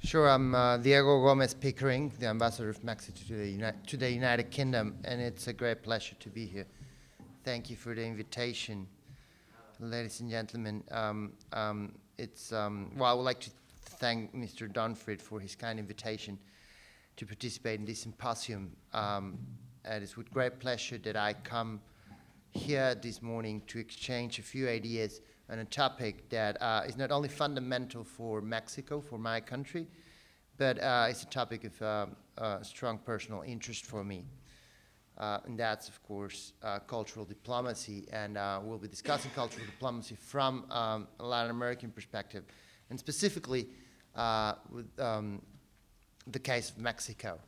Sure, I'm Diego Gómez Pickering, the ambassador of Mexico to the United Kingdom, and it's a great pleasure to be here. Thank you for the invitation, ladies and gentlemen. I would like to thank Mr. Dunford for his kind invitation to participate in this symposium. And it's with great pleasure that I come here this morning to exchange a few ideas on a topic that is not only fundamental for Mexico, for my country, but it's a topic of strong personal interest for me. And that's, of course, cultural diplomacy. And we'll be discussing cultural diplomacy from a Latin American perspective, and specifically with the case of Mexico.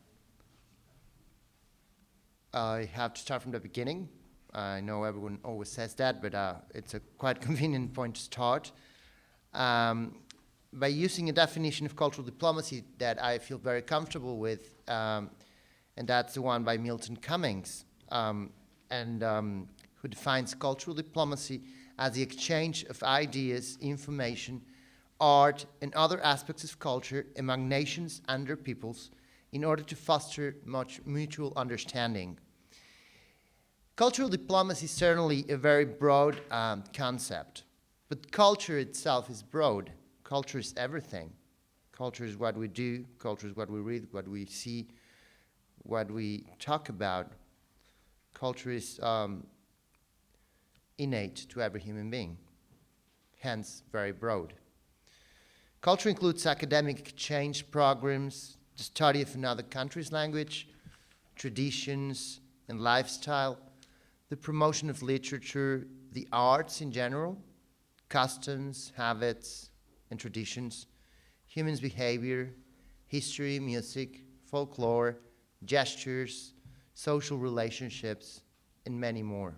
I have to start from the beginning. I know everyone always says that, but it's a quite convenient point to start. By using a definition of cultural diplomacy that I feel very comfortable with, and that's the one by Milton Cummings, who defines cultural diplomacy as the exchange of ideas, information, art, and other aspects of culture among nations and their peoples in order to foster much mutual understanding. Cultural diplomacy is certainly a very broad concept, but culture itself is broad. Culture is everything. Culture is what we do, culture is what we read, what we see, what we talk about. Culture is innate to every human being, hence very broad. Culture includes academic exchange programs, the study of another country's language, traditions and lifestyle, the promotion of literature, the arts in general, customs, habits, and traditions, humans' behavior, history, music, folklore, gestures, social relationships, and many more.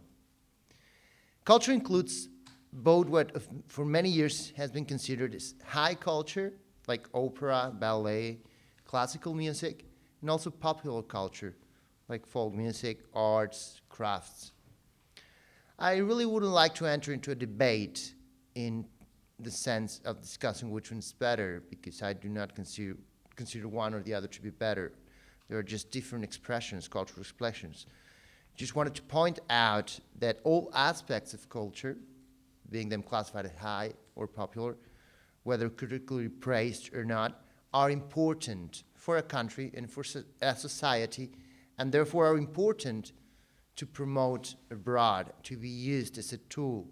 Culture includes both what for many years has been considered as high culture, like opera, ballet, classical music, and also popular culture, like folk music, arts, crafts. I really wouldn't like to enter into a debate in the sense of discussing which one's better, because I do not consider one or the other to be better. There are just different expressions, cultural expressions. Just wanted to point out that all aspects of culture, being them classified as high or popular, whether critically praised or not, are important for a country and for a society, and therefore are important to promote abroad, to be used as a tool,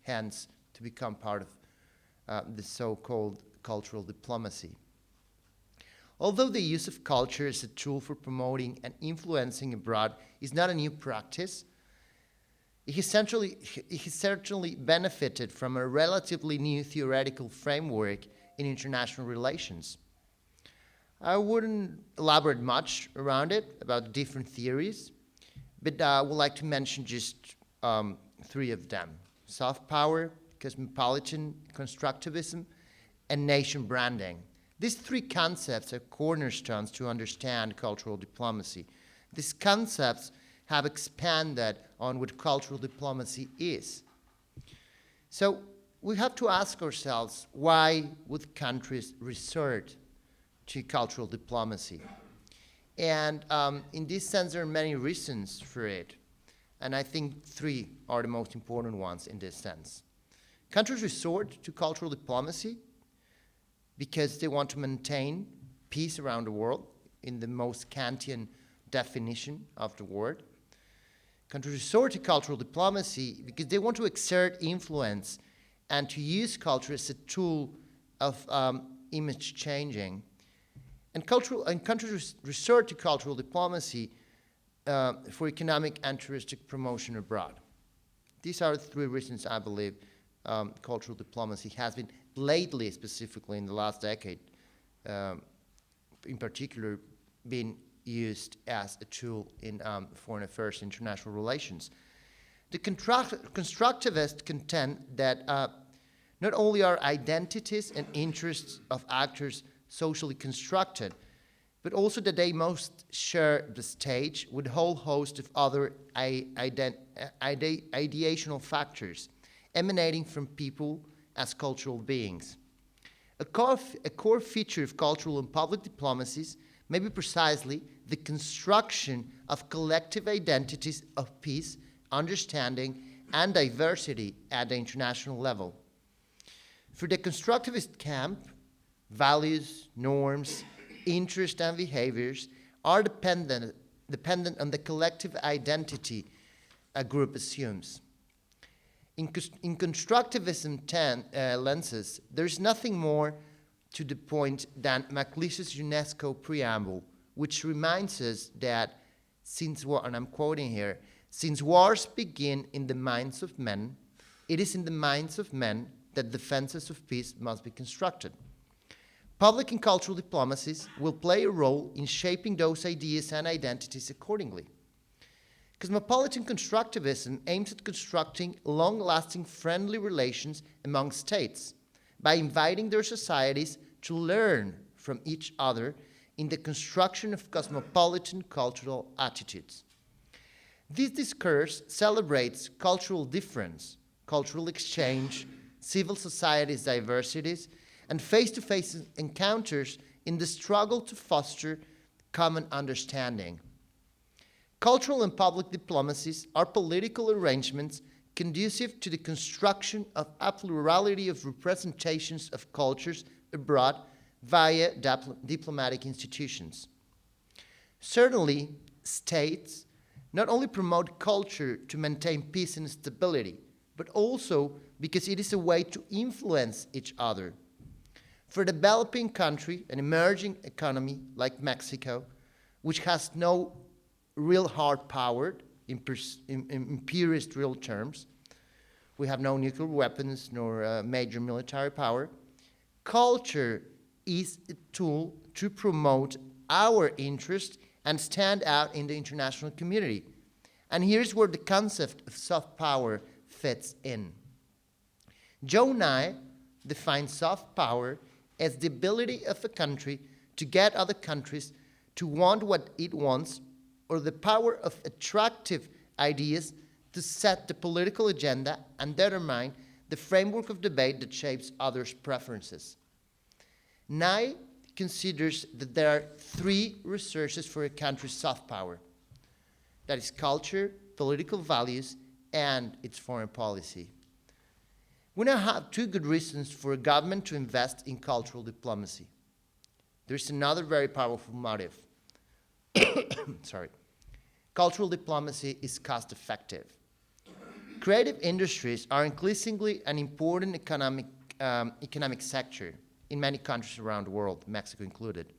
hence to become part of the so-called cultural diplomacy. Although the use of culture as a tool for promoting and influencing abroad is not a new practice, it has certainly benefited from a relatively new theoretical framework in international relations. I wouldn't elaborate much around it, about different theories, but I would like to mention just three of them: soft power, cosmopolitan constructivism, and nation branding. These three concepts are cornerstones to understand cultural diplomacy. These concepts have expanded on what cultural diplomacy is. So we have to ask ourselves, why would countries resort to cultural diplomacy? And in this sense, there are many reasons for it. And I think three are the most important ones in this sense. Countries resort to cultural diplomacy because they want to maintain peace around the world in the most Kantian definition of the word. Countries resort to cultural diplomacy because they want to exert influence and to use culture as a tool of image changing. And countries resort to cultural diplomacy for economic and touristic promotion abroad. These are the three reasons I believe cultural diplomacy has been lately, specifically in the last decade, in particular, been used as a tool in foreign affairs, international relations. The constructivists contend that not only are identities and interests of actors socially constructed, but also that they must share the stage with a whole host of other ideational factors emanating from people as cultural beings. A core feature of cultural and public diplomacies may be precisely the construction of collective identities of peace, understanding, and diversity at the international level. For the constructivist camp, values, norms, interests, and behaviors are dependent on the collective identity a group assumes. In constructivism lenses, there's nothing more to the point than MacLeish's UNESCO preamble, which reminds us that since war, and I'm quoting here, since wars begin in the minds of men, it is in the minds of men that defenses of peace must be constructed. Public and cultural diplomacies will play a role in shaping those ideas and identities accordingly. Cosmopolitan constructivism aims at constructing long-lasting friendly relations among states by inviting their societies to learn from each other in the construction of cosmopolitan cultural attitudes. This discourse celebrates cultural difference, cultural exchange, civil society's diversities, and face-to-face encounters in the struggle to foster common understanding. Cultural and public diplomacies are political arrangements conducive to the construction of a plurality of representations of cultures abroad via diplomatic institutions. Certainly, states not only promote culture to maintain peace and stability, but also because it is a way to influence each other. For a developing country, an emerging economy like Mexico, which has no real hard power in imperialist real terms, we have no nuclear weapons nor major military power, culture is a tool to promote our interest and stand out in the international community. And here's where the concept of soft power fits in. Joe Nye defines soft power as the ability of a country to get other countries to want what it wants, or the power of attractive ideas to set the political agenda and determine the framework of debate that shapes others' preferences. Nye considers that there are three resources for a country's soft power. That is culture, political values, and its foreign policy. We now have two good reasons for a government to invest in cultural diplomacy. There's another very powerful motive. Sorry. Cultural diplomacy is cost-effective. Creative industries are increasingly an important economic sector in many countries around the world, Mexico included.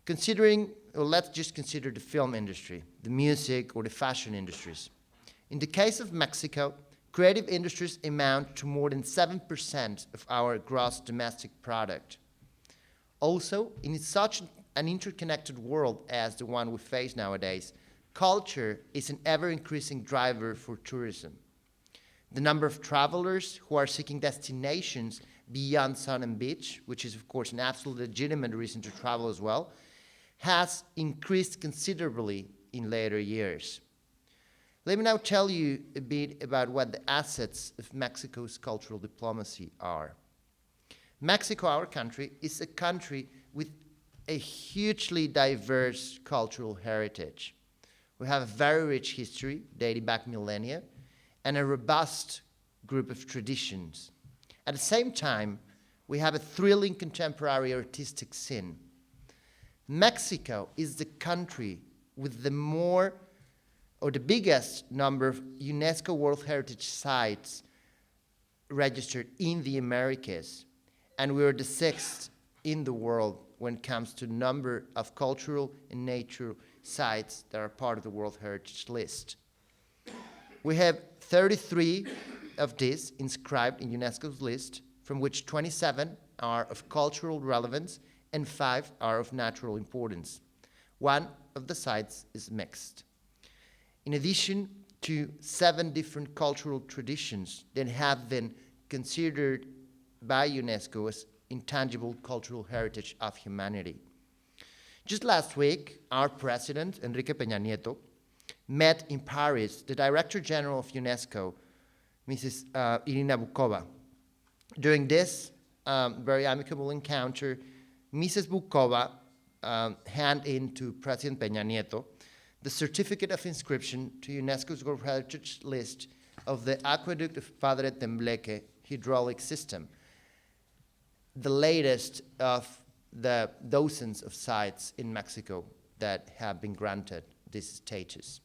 Let's just consider the film industry, the music, or the fashion industries. In the case of Mexico, creative industries amount to more than 7% of our gross domestic product. Also, in such an interconnected world as the one we face nowadays, culture is an ever-increasing driver for tourism. The number of travelers who are seeking destinations beyond sun and beach, which is of course an absolutely legitimate reason to travel as well, has increased considerably in later years. Let me now tell you a bit about what the assets of Mexico's cultural diplomacy are. Mexico, our country, is a country with a hugely diverse cultural heritage. We have a very rich history dating back millennia and a robust group of traditions. At the same time, we have a thrilling contemporary artistic scene. Mexico is the country with the biggest number of UNESCO World Heritage Sites registered in the Americas, and we are the 6th in the world when it comes to number of cultural and nature sites that are part of the World Heritage List. We have 33 of these inscribed in UNESCO's list, from which 27 are of cultural relevance and 5 are of natural importance. One of the sites is mixed. In addition to 7 different cultural traditions that have been considered by UNESCO as intangible cultural heritage of humanity. Just last week, our president, Enrique Peña Nieto, met in Paris the Director General of UNESCO, Mrs. Irina Bukova. During this very amicable encounter, Mrs. Bukova handed in to President Peña Nieto the certificate of inscription to UNESCO's World Heritage List of the Aqueduct of Padre Tembleque hydraulic system, the latest of the dozens of sites in Mexico that have been granted this status.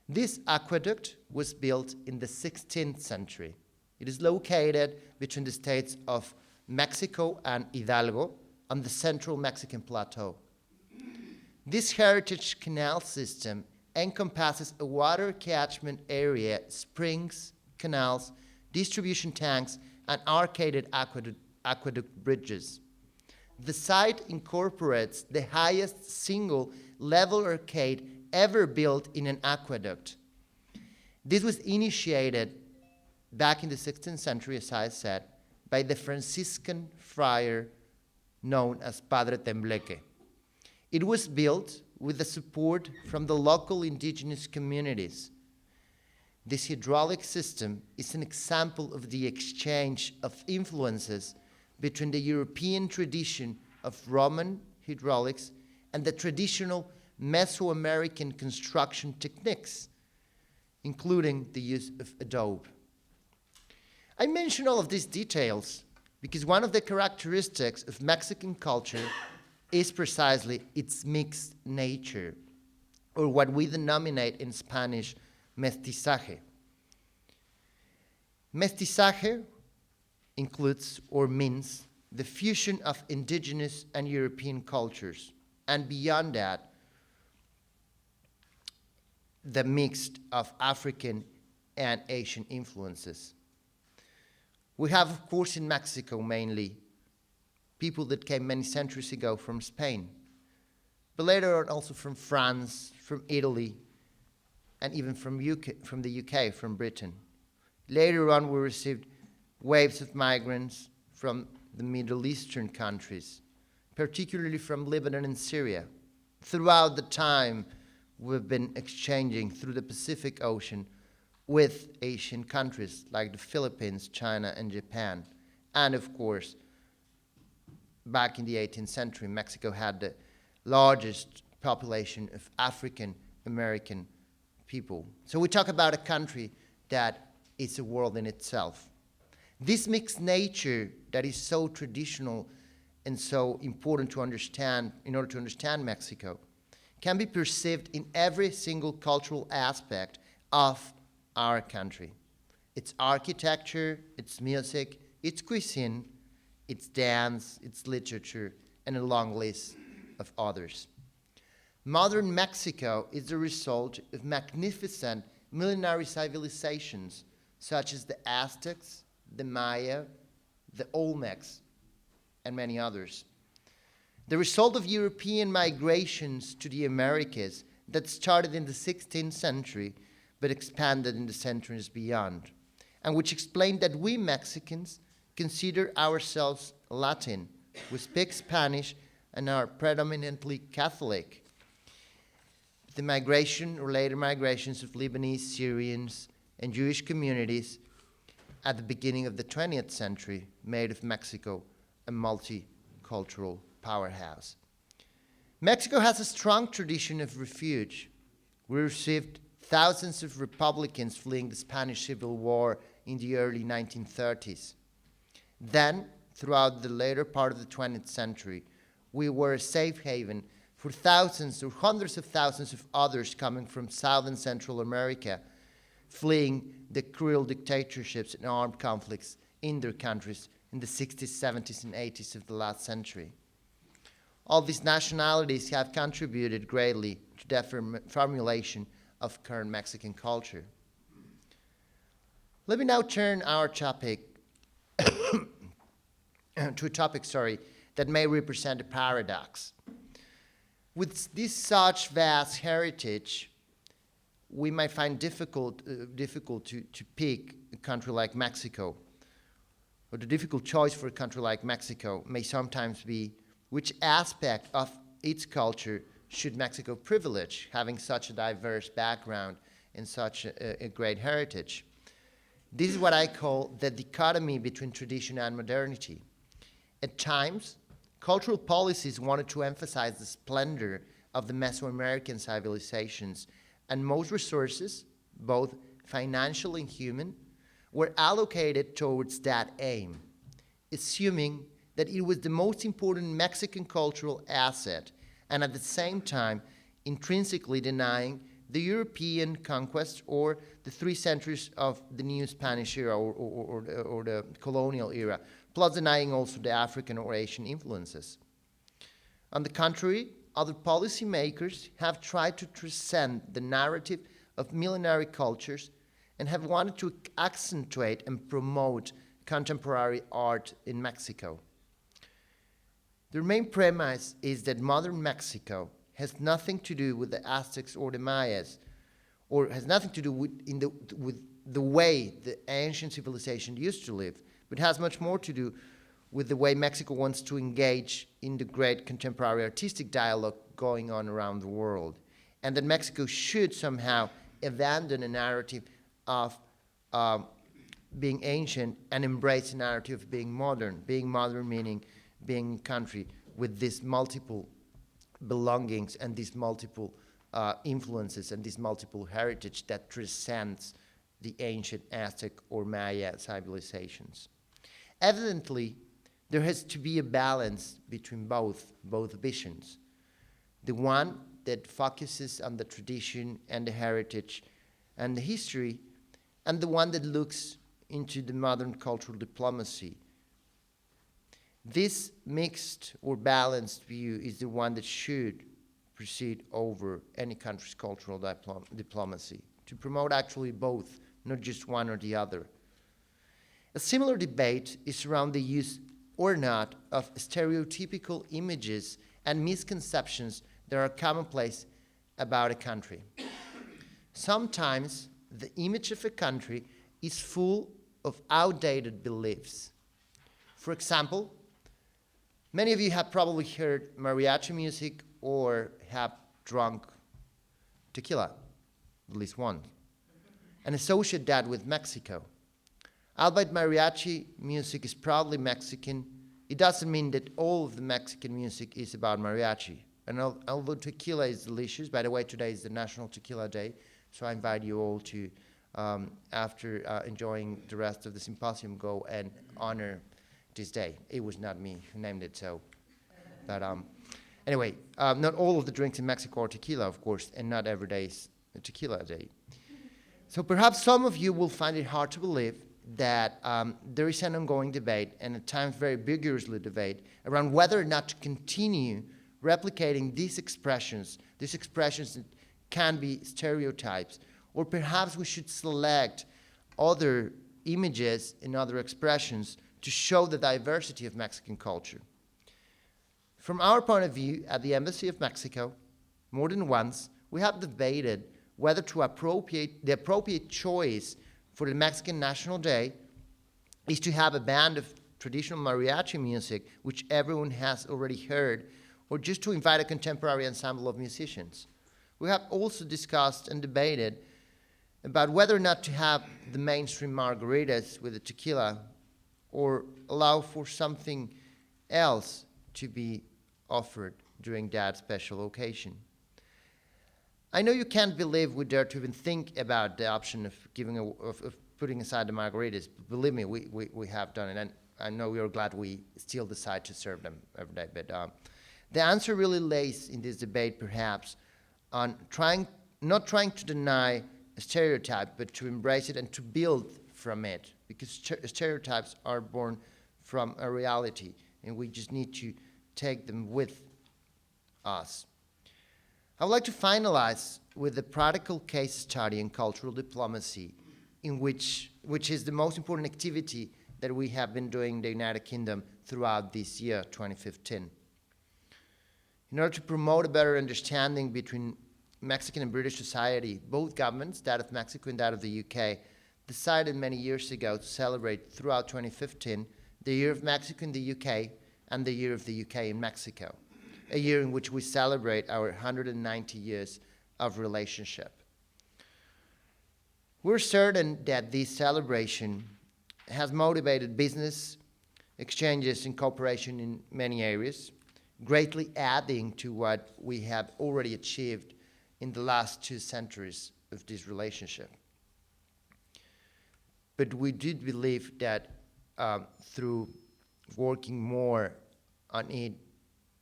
This aqueduct was built in the 16th century. It is located between the states of Mexico and Hidalgo on the central Mexican plateau. This heritage canal system encompasses a water catchment area, springs, canals, distribution tanks, and arcaded aqueduct bridges. The site incorporates the highest single level arcade ever built in an aqueduct. This was initiated back in the 16th century, as I said, by the Franciscan friar known as Padre Tembleque. It was built with the support from the local indigenous communities. This hydraulic system is an example of the exchange of influences between the European tradition of Roman hydraulics and the traditional Mesoamerican construction techniques, including the use of adobe. I mention all of these details because one of the characteristics of Mexican culture is precisely its mixed nature, or what we denominate in Spanish mestizaje. Mestizaje includes or means the fusion of indigenous and European cultures, and beyond that, the mix of African and Asian influences. We have, of course, in Mexico mainly, people that came many centuries ago from Spain, but later on also from France, from Italy, and even from the UK, from Britain. Later on, we received waves of migrants from the Middle Eastern countries, particularly from Lebanon and Syria. Throughout the time, we've been exchanging through the Pacific Ocean with Asian countries like the Philippines, China, and Japan. And of course, back in the 18th century, Mexico had the largest population of African American people. So we talk about a country that is a world in itself. This mixed nature that is so traditional and so important to understand in order to understand Mexico can be perceived in every single cultural aspect of our country. Its architecture, its music, its cuisine, its dance, its literature, and a long list of others. Modern Mexico is the result of magnificent millenary civilizations such as the Aztecs, the Maya, the Olmecs, and many others. The result of European migrations to the Americas that started in the 16th century but expanded in the centuries beyond, and which explained that we Mexicans consider ourselves Latin. We speak Spanish and are predominantly Catholic. The migration or later migrations of Lebanese, Syrians, and Jewish communities at the beginning of the 20th century made of Mexico a multicultural powerhouse. Mexico has a strong tradition of refuge. We received thousands of Republicans fleeing the Spanish Civil War in the early 1930s. Then, throughout the later part of the 20th century, we were a safe haven for thousands or hundreds of thousands of others coming from South and Central America, fleeing the cruel dictatorships and armed conflicts in their countries in the 60s, 70s, and 80s of the last century. All these nationalities have contributed greatly to the formulation of current Mexican culture. Let me now turn our topic to a topic, that may represent a paradox. With this such vast heritage, we might find difficult to pick a country like Mexico, or the difficult choice for a country like Mexico may sometimes be which aspect of its culture should Mexico privilege, having such a diverse background and such a great heritage. This is what I call the dichotomy between tradition and modernity. At times, cultural policies wanted to emphasize the splendor of the Mesoamerican civilizations, and most resources, both financial and human, were allocated towards that aim, assuming that it was the most important Mexican cultural asset, and at the same time intrinsically denying the European conquest or the 3 centuries of the new Spanish era or the colonial era, plus denying also the African or Asian influences. On the contrary, other policymakers have tried to transcend the narrative of millenary cultures and have wanted to accentuate and promote contemporary art in Mexico. The main premise is that modern Mexico has nothing to do with the Aztecs or the Mayas, or has nothing to do with the way the ancient civilization used to live, but has much more to do with the way Mexico wants to engage in the great contemporary artistic dialogue going on around the world, and that Mexico should somehow abandon a narrative of being ancient and embrace a narrative of being modern meaning being a country with these multiple belongings and these multiple influences and this multiple heritage that transcends the ancient Aztec or Maya civilizations. Evidently, there has to be a balance between both visions. The one that focuses on the tradition and the heritage and the history, and the one that looks into the modern cultural diplomacy. This mixed or balanced view is the one that should proceed over any country's cultural diplomacy, to promote actually both, not just one or the other. A similar debate is around the use or not of stereotypical images and misconceptions that are commonplace about a country. Sometimes the image of a country is full of outdated beliefs. For example, many of you have probably heard mariachi music or have drunk tequila, at least once, and associate that with Mexico. Albeit mariachi music is proudly Mexican, it doesn't mean that all of the Mexican music is about mariachi. And although tequila is delicious, by the way, today is the National Tequila Day, so I invite you all to, after enjoying the rest of the symposium, go and honor this day. It was not me who named it, so. But anyway, not all of the drinks in Mexico are tequila, of course, and not every day is a tequila day. So perhaps some of you will find it hard to believe that there is an ongoing debate, and at times very vigorously debate, around whether or not to continue replicating these expressions that can be stereotypes, or perhaps we should select other images and other expressions to show the diversity of Mexican culture. From our point of view, at the Embassy of Mexico, more than once, we have debated whether the appropriate choice for the Mexican National Day is to have a band of traditional mariachi music, which everyone has already heard, or just to invite a contemporary ensemble of musicians. We have also discussed and debated about whether or not to have the mainstream margaritas with the tequila, or allow for something else to be offered during that special occasion. I know you can't believe we dare to even think about the option of putting aside the margaritas. Believe me, we have done it, and I know we are glad we still decide to serve them every day. But the answer really lays in this debate, perhaps, on not trying to deny a stereotype, but to embrace it and to build from it, because stereotypes are born from a reality, and we just need to take them with us. I would like to finalize with a practical case study in cultural diplomacy, which is the most important activity that we have been doing in the United Kingdom throughout this year, 2015. In order to promote a better understanding between Mexican and British society, both governments, that of Mexico and that of the UK, decided many years ago to celebrate throughout 2015 the Year of Mexico in the UK and the Year of the UK in Mexico, a year in which we celebrate our 190 years of relationship. We're certain that this celebration has motivated business, exchanges and cooperation in many areas, greatly adding to what we have already achieved in the last 2 centuries of this relationship. But we did believe that through working more on it,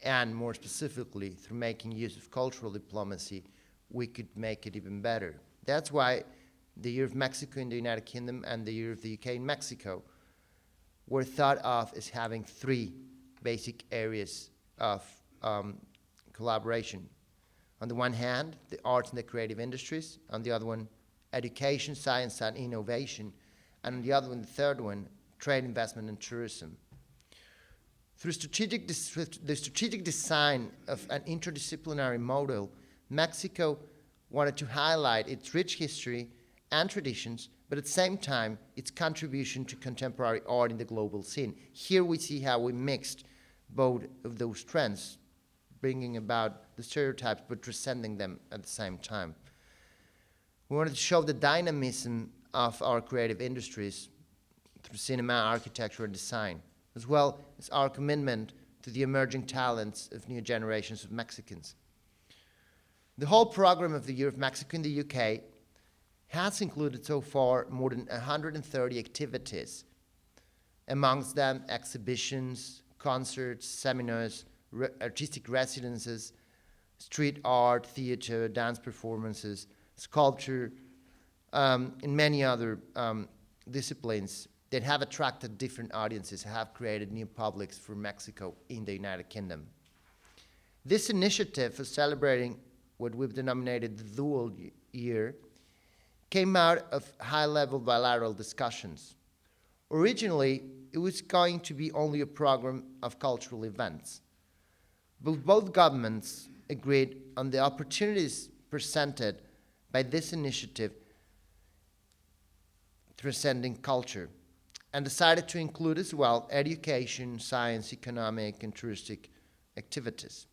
and more specifically through making use of cultural diplomacy, we could make it even better. That's why the Year of Mexico in the United Kingdom and the Year of the UK in Mexico were thought of as having 3 basic areas of collaboration. On the one hand, the arts and the creative industries. On the other one, education, science, and innovation. And on the other one, the third one, trade, investment, and tourism. Through the strategic design of an interdisciplinary model, Mexico wanted to highlight its rich history and traditions, but at the same time, its contribution to contemporary art in the global scene. Here we see how we mixed both of those trends, bringing about the stereotypes, but transcending them at the same time. We wanted to show the dynamism of our creative industries through cinema, architecture, and design, as well as our commitment to the emerging talents of new generations of Mexicans. The whole program of the Year of Mexico in the UK has included so far more than 130 activities, amongst them exhibitions, concerts, seminars, artistic residences, street art, theater, dance performances, sculpture, and many other disciplines that have attracted different audiences, have created new publics for Mexico in the United Kingdom. This initiative for celebrating what we've denominated the dual year came out of high-level bilateral discussions. Originally, it was going to be only a program of cultural events, but both governments agreed on the opportunities presented by this initiative transcending culture, and decided to include as well education, science, economic, and touristic activities.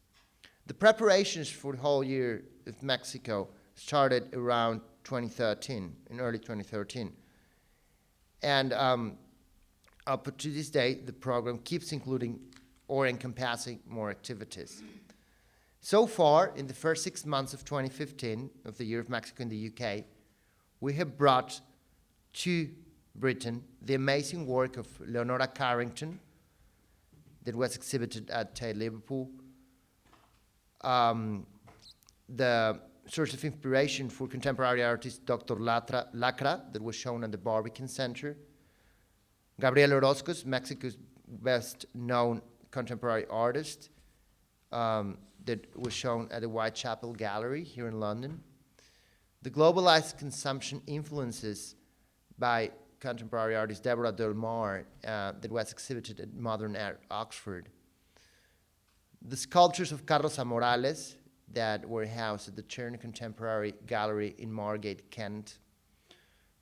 The preparations for the whole year of Mexico started around 2013, in early 2013. And up to this day, the program keeps including or encompassing more activities. So far, in the first 6 months of 2015, of the Year of Mexico in the UK, we have brought to Britain the amazing work of Leonora Carrington that was exhibited at Tate Liverpool, the source of inspiration for contemporary artist Dr. Lacra that was shown at the Barbican Center, Gabriel Orozco's, Mexico's best known contemporary artist, that was shown at the Whitechapel Gallery here in London, the globalized consumption influences by contemporary artist Deborah Del Mar that was exhibited at Modern Art Oxford, the sculptures of Carlos A. Morales that were housed at the Chern Contemporary Gallery in Margate, Kent,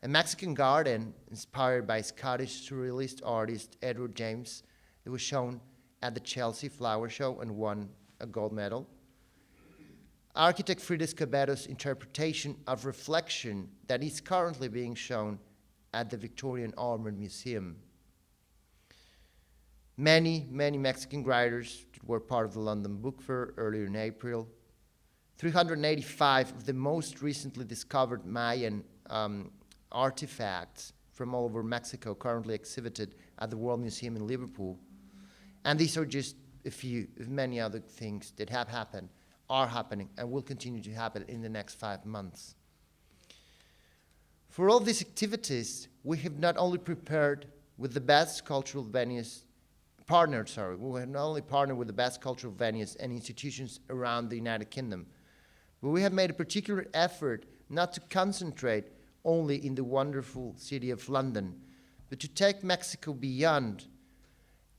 a Mexican garden inspired by Scottish surrealist artist Edward James that was shown at the Chelsea Flower Show and won a gold medal, architect Frida Escobedo's interpretation of reflection that is currently being shown at the Victorian Armoured Museum. Many Mexican writers were part of the London Book Fair earlier in April. 385 of the most recently discovered Mayan artifacts from all over Mexico currently exhibited at the World Museum in Liverpool. And these are just a few of many other things that have happened, are happening, and will continue to happen in the next 5 months. For all these activities, we have not only prepared with the best cultural venues, we have not only partnered with the best cultural venues and institutions around the United Kingdom, but we have made a particular effort not to concentrate only in the wonderful city of London, but to take Mexico beyond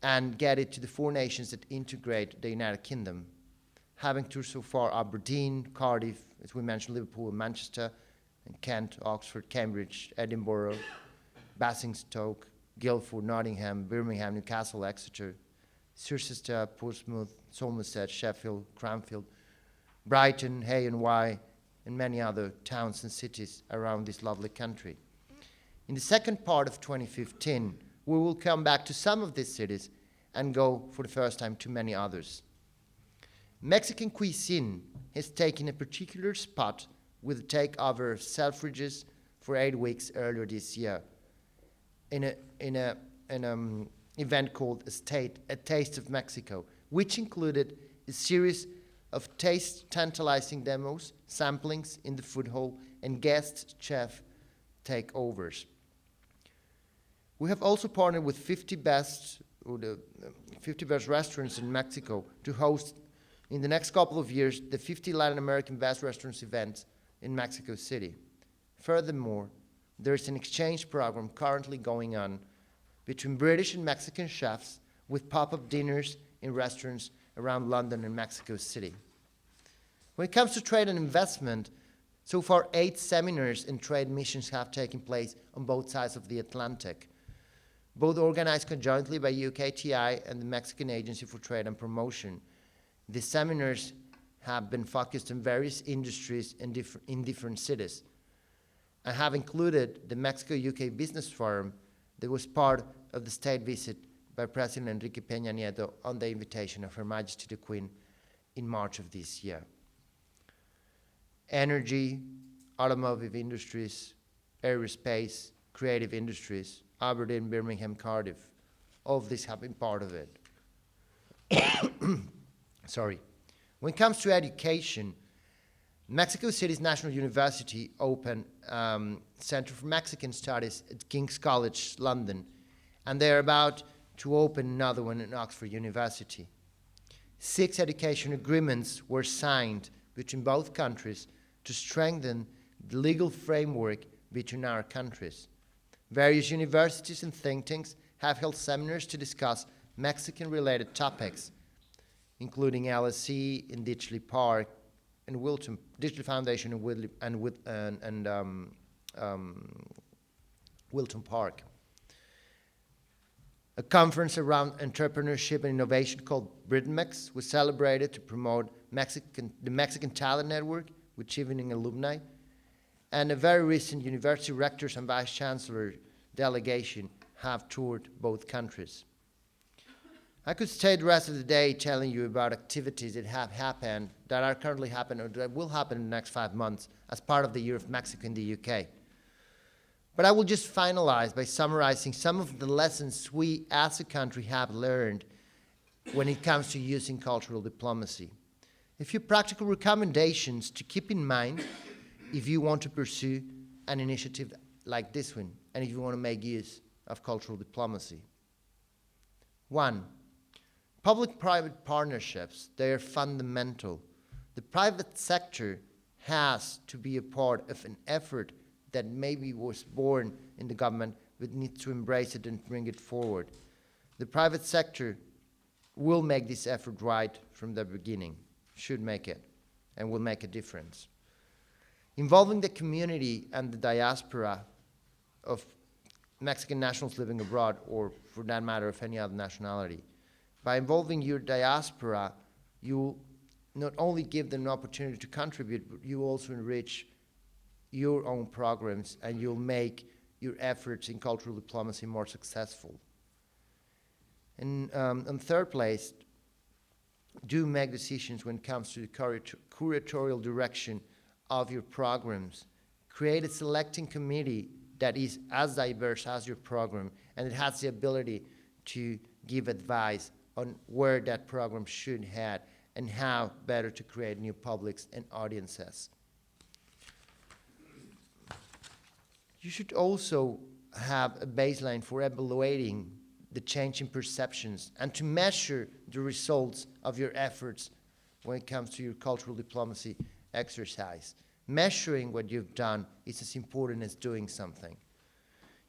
and get it to the 4 nations that integrate the United Kingdom, having toured so far Aberdeen, Cardiff, as we mentioned, Liverpool and Manchester, and Kent, Oxford, Cambridge, Edinburgh, Basingstoke, Guildford, Nottingham, Birmingham, Newcastle, Exeter, Cirencester, Portsmouth, Somerset, Sheffield, Cranfield, Brighton, Hay and Wye, and many other towns and cities around this lovely country. In the second part of 2015, we will come back to some of these cities and go for the first time to many others. Mexican cuisine has taken a particular spot with the takeover of Selfridges for 8 weeks earlier this year in an event called A Taste of Mexico, which included a series of taste-tantalizing demos, samplings in the food hall, and guest chef takeovers. We have also partnered with 50 best restaurants in Mexico to host, in the next couple of years, the 50 Latin American Best Restaurants event in Mexico City. Furthermore, there's an exchange program currently going on between British and Mexican chefs with pop-up dinners in restaurants around London and Mexico City. When it comes to trade and investment, so far 8 seminars and trade missions have taken place on both sides of the Atlantic, both organized conjointly by UKTI and the Mexican Agency for Trade and Promotion. The seminars have been focused on various industries in different cities. I have included the Mexico-UK Business Forum that was part of the state visit by President Enrique Peña Nieto on the invitation of Her Majesty the Queen in March of this year. Energy, automotive industries, aerospace, creative industries, Aberdeen, Birmingham, Cardiff, all of these have been part of it. Sorry. When it comes to education, Mexico City's National University opened Center for Mexican Studies at King's College, London, and they're about to open another one at Oxford University. 6 education agreements were signed between both countries to strengthen the legal framework between our countries. Various universities and think tanks have held seminars to discuss Mexican-related topics, including LSE and Ditchley Park and Digital Foundation and Wilton Park. A conference around entrepreneurship and innovation called BritMex was celebrated to promote the Mexican Talent Network with Chevening alumni, and a very recent university rectors and vice chancellor delegation have toured both countries. I could stay the rest of the day telling you about activities that have happened, that are currently happening, or that will happen in the next 5 months as part of the Year of Mexico in the UK. But I will just finalize by summarizing some of the lessons we as a country have learned when it comes to using cultural diplomacy. A few practical recommendations to keep in mind if you want to pursue an initiative like this one, and if you want to make use of cultural diplomacy. 1, public-private partnerships, they are fundamental. The private sector has to be a part of an effort that maybe was born in the government, but needs to embrace it and bring it forward. The private sector will make this effort right from the beginning, should make it, and will make a difference. Involving the community and the diaspora of Mexican nationals living abroad, or for that matter, of any other nationality. By involving your diaspora, you not only give them an opportunity to contribute, but you also enrich your own programs, and you'll make your efforts in cultural diplomacy more successful. And in third place, do make decisions when it comes to the curatorial direction of your programs. Create a selecting committee that is as diverse as your program, and it has the ability to give advice on where that program should head and how better to create new publics and audiences. You should also have a baseline for evaluating the change in perceptions and to measure the results of your efforts when it comes to your cultural diplomacy exercise. Measuring what you've done is as important as doing something.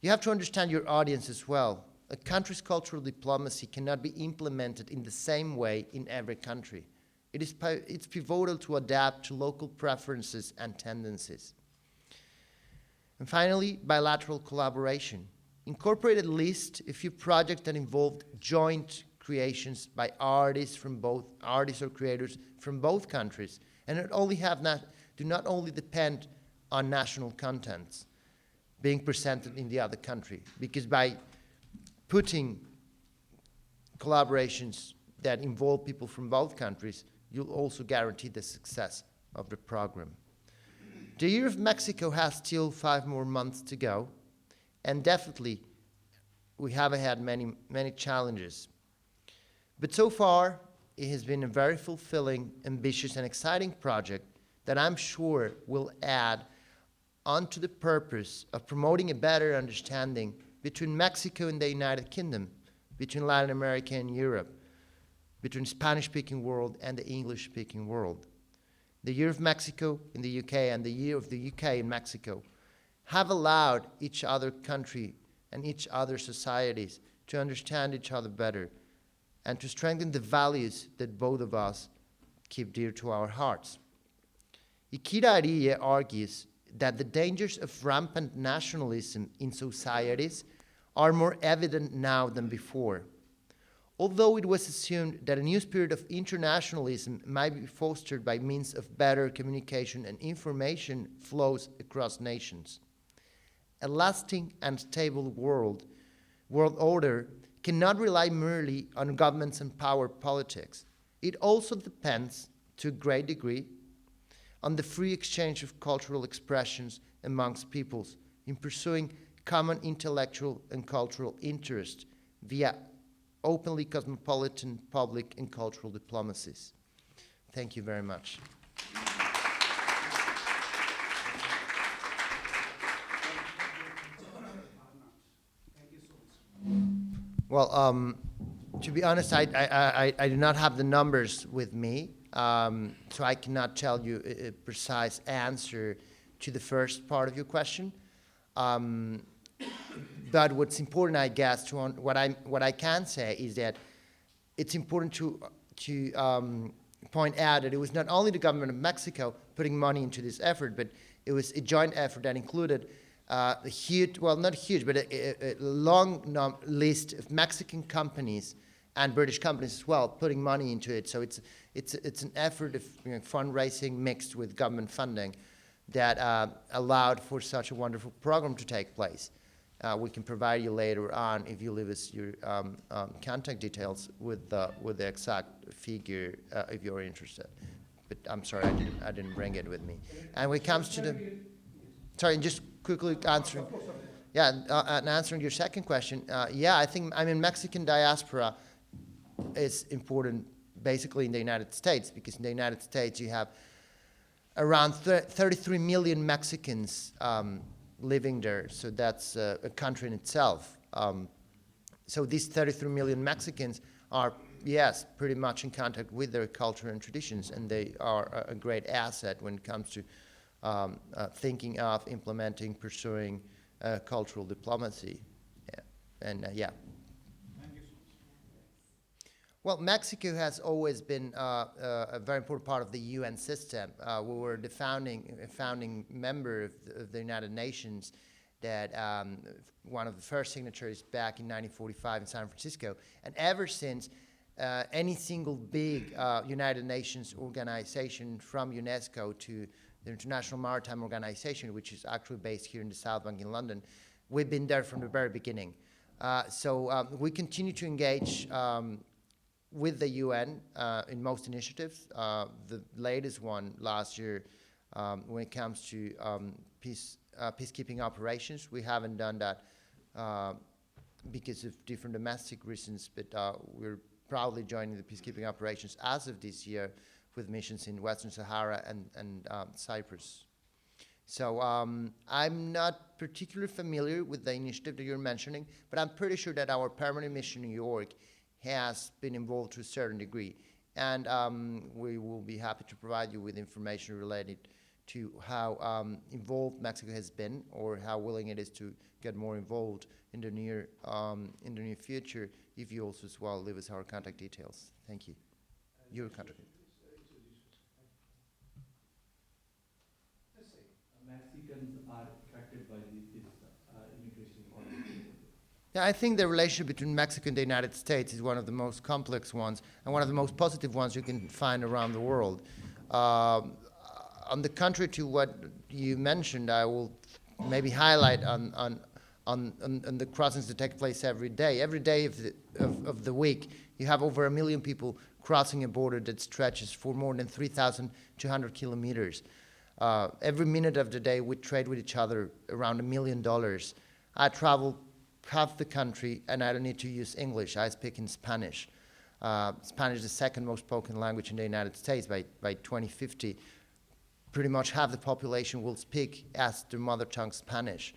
You have to understand your audience as well. A country's cultural diplomacy cannot be implemented in the same way in every country. It's pivotal to adapt to local preferences and tendencies. And finally, bilateral collaboration. Incorporate at least a few projects that involved joint creations by artists or creators from both countries, and do not only depend on national contents being presented in the other country, because by putting collaborations that involve people from both countries, you'll also guarantee the success of the program. The Year of Mexico has still 5 more months to go, and definitely we have had many, many challenges. But so far, it has been a very fulfilling, ambitious, and exciting project that I'm sure will add onto the purpose of promoting a better understanding between Mexico and the United Kingdom, between Latin America and Europe, between Spanish-speaking world and the English-speaking world. The Year of Mexico in the UK and the Year of the UK in Mexico have allowed each other country and each other societies to understand each other better and to strengthen the values that both of us keep dear to our hearts. Ikeda argues that the dangers of rampant nationalism in societies are more evident now than before. Although it was assumed that a new spirit of internationalism might be fostered by means of better communication and information flows across nations. A lasting and stable world order cannot rely merely on governments and power politics. It also depends, to a great degree, on the free exchange of cultural expressions amongst peoples in pursuing common intellectual and cultural interest via openly cosmopolitan public and cultural diplomacies. Thank you very much. Well, to be honest, I do not have the numbers with me, so I cannot tell you a precise answer to the first part of your question. But what's important, I guess, what I can say is that it's important to point out that it was not only the government of Mexico putting money into this effort, but it was a joint effort that included a huge, well, not huge, but a long list of Mexican companies and British companies as well putting money into it. So it's an effort of fundraising mixed with government funding that allowed for such a wonderful program to take place. We can provide you later on, if you leave us your contact details with the exact figure if you're interested. But I'm sorry, I didn't bring it with me. And when it comes to the, sorry, just quickly answering, and answering your second question, yeah, I mean, Mexican diaspora is important basically in the United States, because in the United States you have around 33 million Mexicans living there, so that's a country in itself. So these 33 million Mexicans are, yes, pretty much in contact with their culture and traditions, and they are a great asset when it comes to thinking of, implementing, pursuing cultural diplomacy. Yeah. And yeah. Well, Mexico has always been a very important part of the UN system. We were the founding member of the United Nations, that one of the first signatories back in 1945 in San Francisco. And ever since, any single big United Nations organization, from UNESCO to the International Maritime Organization, which is actually based here in the South Bank in London, we've been there from the very beginning. So we continue to engage with the UN in most initiatives. The latest one last year, when it comes to peacekeeping operations, we haven't done that because of different domestic reasons, but we're proudly joining the peacekeeping operations as of this year with missions in Western Sahara and Cyprus. So I'm not particularly familiar with the initiative that you're mentioning, but I'm pretty sure that our permanent mission in New York has been involved to a certain degree. And we will be happy to provide you with information related to how involved Mexico has been, or how willing it is to get more involved in the near future, if you also as well leave us our contact details. Thank you. Your contact details. Mexicans are attracted by this immigration policy. Yeah, I think the relationship between Mexico and the United States is one of the most complex ones and one of the most positive ones you can find around the world. On the contrary to what you mentioned, I will maybe highlight on on the crossings that take place every day. Every day of the week, you have over 1 million people crossing a border that stretches for more than 3,200 kilometers. Every minute of the day, we trade with each other around $1 million. I travel half the country, and I don't need to use English. I speak in Spanish. Spanish is the second most spoken language in the United States by 2050. Pretty much half the population will speak as their mother tongue Spanish.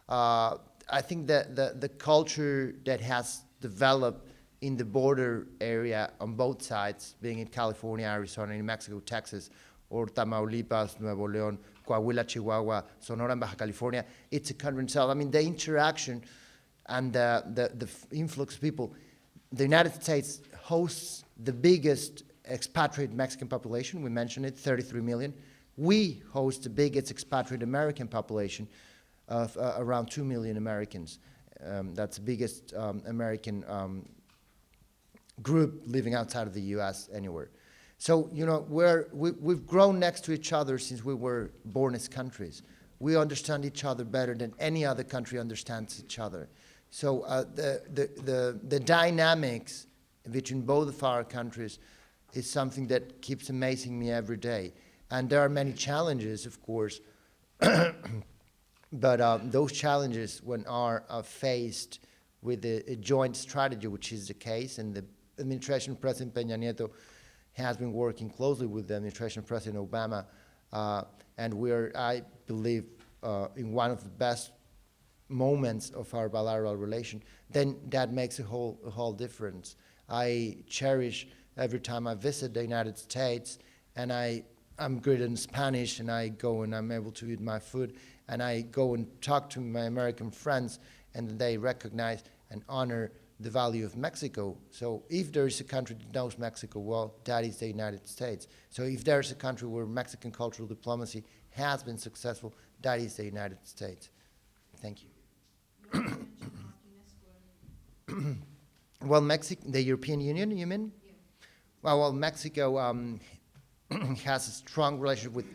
I think that the culture that has developed in the border area on both sides, being in California, Arizona, New Mexico, Texas, or Tamaulipas, Nuevo León, Coahuila, Chihuahua, Sonora, and Baja California, it's a country in itself. I mean, the interaction and the influx of people. The United States hosts the biggest expatriate Mexican population. We mentioned it, 33 million. We host the biggest expatriate American population of around 2 million Americans. That's the biggest American group living outside of the US anywhere. So, you know, we've grown next to each other since we were born as countries. We understand each other better than any other country understands each other. So the dynamics between both of our countries is something that keeps amazing me every day. And there are many challenges, of course, but those challenges, when are faced with a joint strategy, which is the case, and the administration of President Peña Nieto has been working closely with the administration of President Obama, and we're, I believe, in one of the best moments of our bilateral relation, then that makes a whole difference. I cherish every time I visit the United States, and I'm good in Spanish, and I go and I'm able to eat my food, and I go and talk to my American friends, and they recognize and honor the value of Mexico. So if there is a country that knows Mexico well, that is the United States. So if there's a country where Mexican cultural diplomacy has been successful, that is the United States. Thank you. Well, the European Union, you mean? Yeah. Well, Mexico has a strong relationship with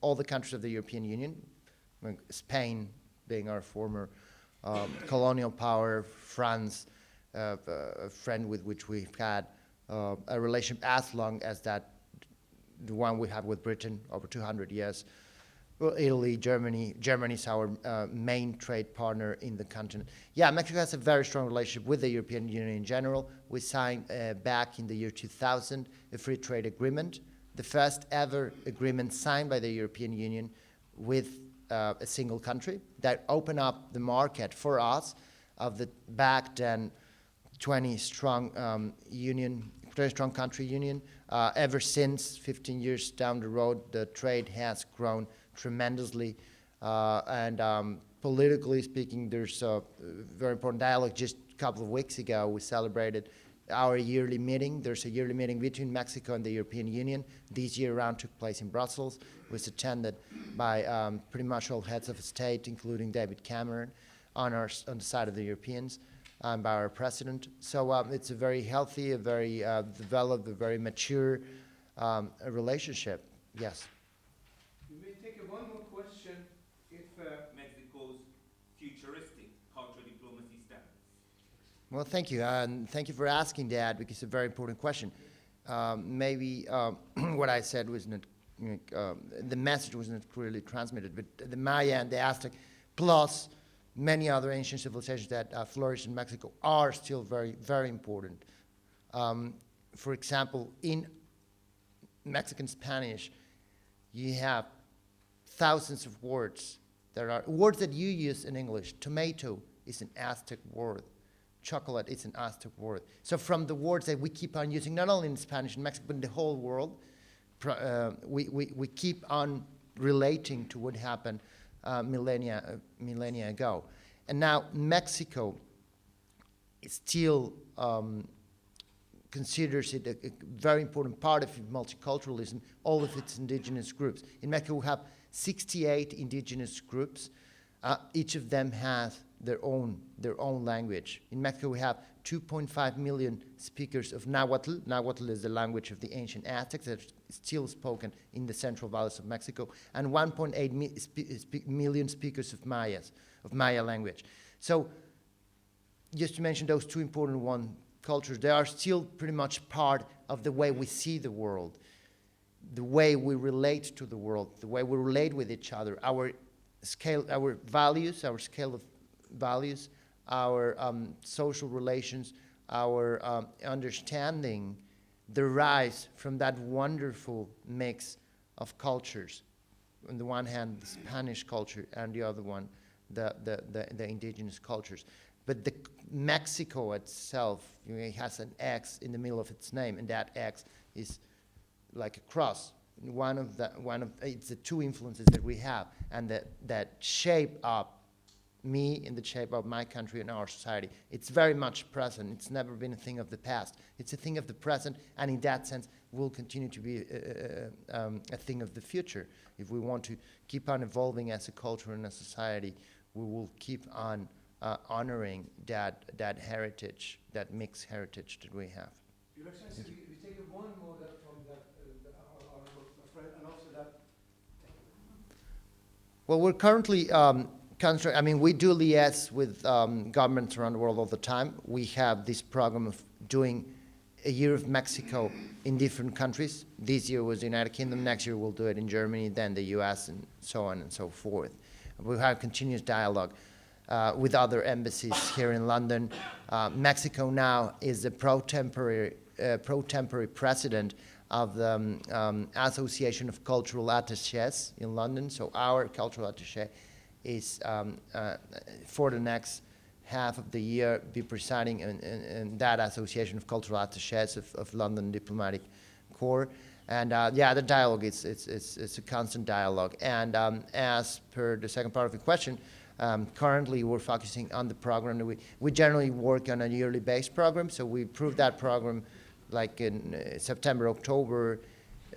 all the countries of the European Union, Spain being our former colonial power, France, a friend with which we've had a relationship as long as the one we had with Britain, over 200 years. Well, Italy, Germany is our main trade partner in the continent. Yeah, Mexico has a very strong relationship with the European Union in general. We signed back in the year 2000 a free trade agreement, the first ever agreement signed by the European Union with a single country that opened up the market for us of the back then 20 strong union, very strong country union. Ever since, 15 years down the road, the trade has grown tremendously, and politically speaking, there's a very important dialogue. Just a couple of weeks ago, we celebrated our yearly meeting. There's a yearly meeting between Mexico and the European Union. This year round took place in Brussels. It was attended by pretty much all heads of state, including David Cameron, on the side of the Europeans, by our president. So it's a very healthy, a very developed, a very mature relationship. Yes. We may take one more question if Mexico's futuristic cultural diplomacy standards. Well, thank you, and thank you for asking that, because it's a very important question. Maybe what I said was not, the message was not clearly transmitted, but the Maya and the Aztec, plus many other ancient civilizations that flourished in Mexico, are still very, very important. For example, in Mexican Spanish, you have thousands of words that are words that you use in English. Tomato is an Aztec word. Chocolate is an Aztec word. So from the words that we keep on using, not only in Spanish and Mexico, but in the whole world, we keep on relating to what happened millennia ago. And now Mexico still considers it a very important part of multiculturalism, all of its indigenous groups. In Mexico, we have 68 indigenous groups. Each of them has their own language. In Mexico, we have 2.5 million speakers of Nahuatl. Nahuatl is the language of the ancient Aztecs that is still spoken in the central valleys of Mexico, and 1.8 million speakers of Maya language. So just to mention those two important cultures, they are still pretty much part of the way we see the world, the way we relate to the world, the way we relate with each other, our values, our scale of values, our social relations, our understanding derives from that wonderful mix of cultures. On the one hand, the Spanish culture, and the other one, the indigenous cultures. But Mexico itself, it has an X in the middle of its name, and that X is like a cross. It's the two influences that we have, and that shape up me in the shape of my country and our society. It's very much present. It's never been a thing of the past. It's a thing of the present, and in that sense, will continue to be a thing of the future. If we want to keep on evolving as a culture and a society, we will keep on honoring that heritage, that mixed heritage that we have. Your Excellency, we take one more from that honorable friend, and also that. Well, we're currently we do liaise with governments around the world all the time. We have this program of doing a year of Mexico in different countries. This year was the United Kingdom. Next year we'll do it in Germany, then the US, and so on and so forth. We have continuous dialogue with other embassies here in London. Mexico now is the pro tempore president of the Association of Cultural Attachés in London. So our cultural attaché is for the next half of the year be presiding in that Association of Cultural Attachés of London Diplomatic Corps. And the dialogue it's a constant dialogue. And as per the second part of the question, currently we're focusing on the program. We generally work on a yearly based program, so we approved that program like in September, October,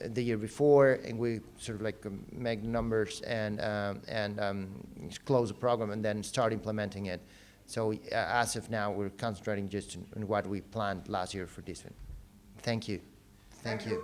the year before, and we sort of like make the numbers and close the program and then start implementing it. So as of now, we're concentrating just on what we planned last year for this one. Thank you. Thank you.